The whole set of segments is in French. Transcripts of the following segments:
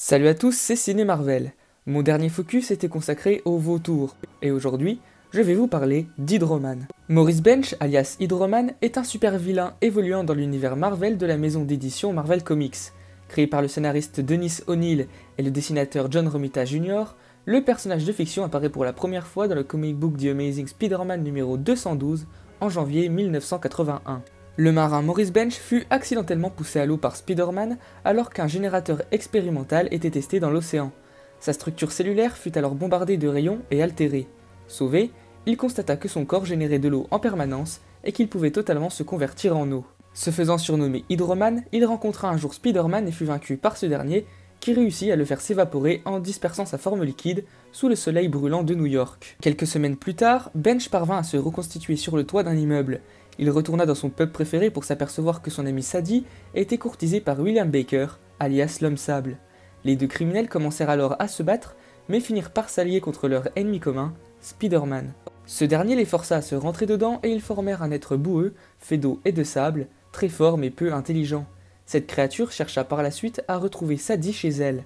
Salut à tous, c'est Ciné Marvel. Mon dernier focus était consacré aux vautours, et aujourd'hui, je vais vous parler d'Hydro-Man. Maurice Bench, alias Hydro-Man, est un super vilain évoluant dans l'univers Marvel de la maison d'édition Marvel Comics. Créé par le scénariste Dennis O'Neil et le dessinateur John Romita Jr., le personnage de fiction apparaît pour la première fois dans le comic book The Amazing Spider-Man numéro 212 en janvier 1981. Le marin Maurice Bench fut accidentellement poussé à l'eau par Spider-Man alors qu'un générateur expérimental était testé dans l'océan. Sa structure cellulaire fut alors bombardée de rayons et altérée. Sauvé, il constata que son corps générait de l'eau en permanence et qu'il pouvait totalement se convertir en eau. Se faisant surnommer Hydro-Man, il rencontra un jour Spider-Man et fut vaincu par ce dernier, qui réussit à le faire s'évaporer en dispersant sa forme liquide sous le soleil brûlant de New York. Quelques semaines plus tard, Bench parvint à se reconstituer sur le toit d'un immeuble. Il retourna dans son pub préféré pour s'apercevoir que son ami Sadie était courtisé par William Baker, alias l'Homme Sable. Les deux criminels commencèrent alors à se battre, mais finirent par s'allier contre leur ennemi commun, Spider-Man. Ce dernier les força à se rentrer dedans et ils formèrent un être boueux, fait d'eau et de sable, très fort mais peu intelligent. Cette créature chercha par la suite à retrouver Sadie chez elle.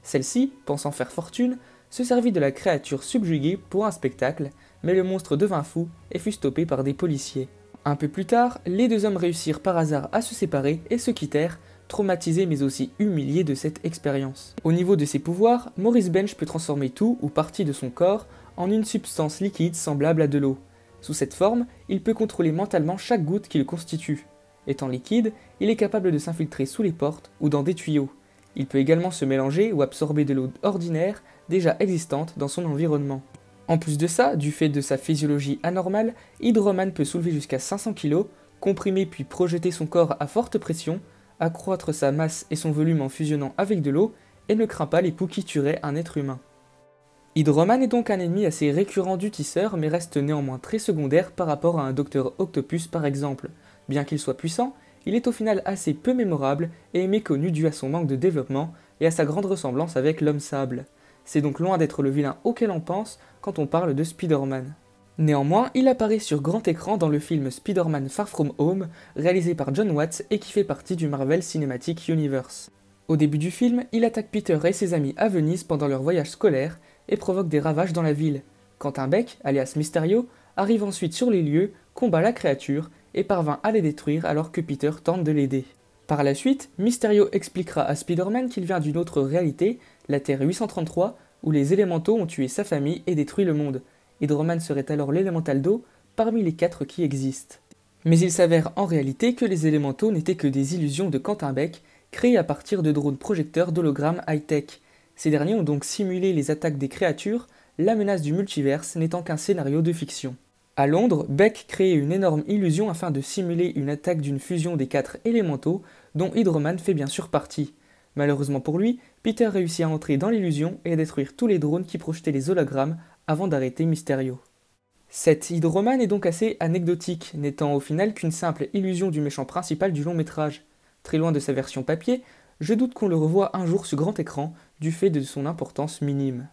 Celle-ci, pensant faire fortune, se servit de la créature subjuguée pour un spectacle, mais le monstre devint fou et fut stoppé par des policiers. Un peu plus tard, les deux hommes réussirent par hasard à se séparer et se quittèrent, traumatisés mais aussi humiliés de cette expérience. Au niveau de ses pouvoirs, Maurice Bench peut transformer tout ou partie de son corps en une substance liquide semblable à de l'eau. Sous cette forme, il peut contrôler mentalement chaque goutte qu'il constitue. Étant liquide, il est capable de s'infiltrer sous les portes ou dans des tuyaux. Il peut également se mélanger ou absorber de l'eau ordinaire déjà existante dans son environnement. En plus de ça, du fait de sa physiologie anormale, Hydro-Man peut soulever jusqu'à 500 kg, comprimer puis projeter son corps à forte pression, accroître sa masse et son volume en fusionnant avec de l'eau, et ne craint pas les poux qui tueraient un être humain. Hydro-Man est donc un ennemi assez récurrent du tisseur, mais reste néanmoins très secondaire par rapport à un Docteur Octopus par exemple. Bien qu'il soit puissant, il est au final assez peu mémorable et est méconnu dû à son manque de développement et à sa grande ressemblance avec l'Homme Sable. C'est donc loin d'être le vilain auquel on pense quand on parle de Spider-Man. Néanmoins, il apparaît sur grand écran dans le film Spider-Man Far From Home, réalisé par John Watts et qui fait partie du Marvel Cinematic Universe. Au début du film, il attaque Peter et ses amis à Venise pendant leur voyage scolaire et provoque des ravages dans la ville. Quentin Beck, alias Mysterio, arrive ensuite sur les lieux, combat la créature et parvint à les détruire alors que Peter tente de l'aider. Par la suite, Mysterio expliquera à Spider-Man qu'il vient d'une autre réalité, la Terre 833, où les élémentaux ont tué sa famille et détruit le monde. Hydro-Man serait alors l'élémental d'eau parmi les 4 qui existent. Mais il s'avère en réalité que les élémentaux n'étaient que des illusions de Quentin Beck, créées à partir de drones projecteurs d'hologrammes high-tech. Ces derniers ont donc simulé les attaques des créatures, la menace du multiverse n'étant qu'un scénario de fiction. À Londres, Beck crée une énorme illusion afin de simuler une attaque d'une fusion des 4 élémentaux, dont Hydro-Man fait bien sûr partie. Malheureusement pour lui, Peter réussit à entrer dans l'illusion et à détruire tous les drones qui projetaient les hologrammes avant d'arrêter Mysterio. Cette Hydro-Man est donc assez anecdotique, n'étant au final qu'une simple illusion du méchant principal du long métrage. Très loin de sa version papier, je doute qu'on le revoie un jour sur grand écran du fait de son importance minime.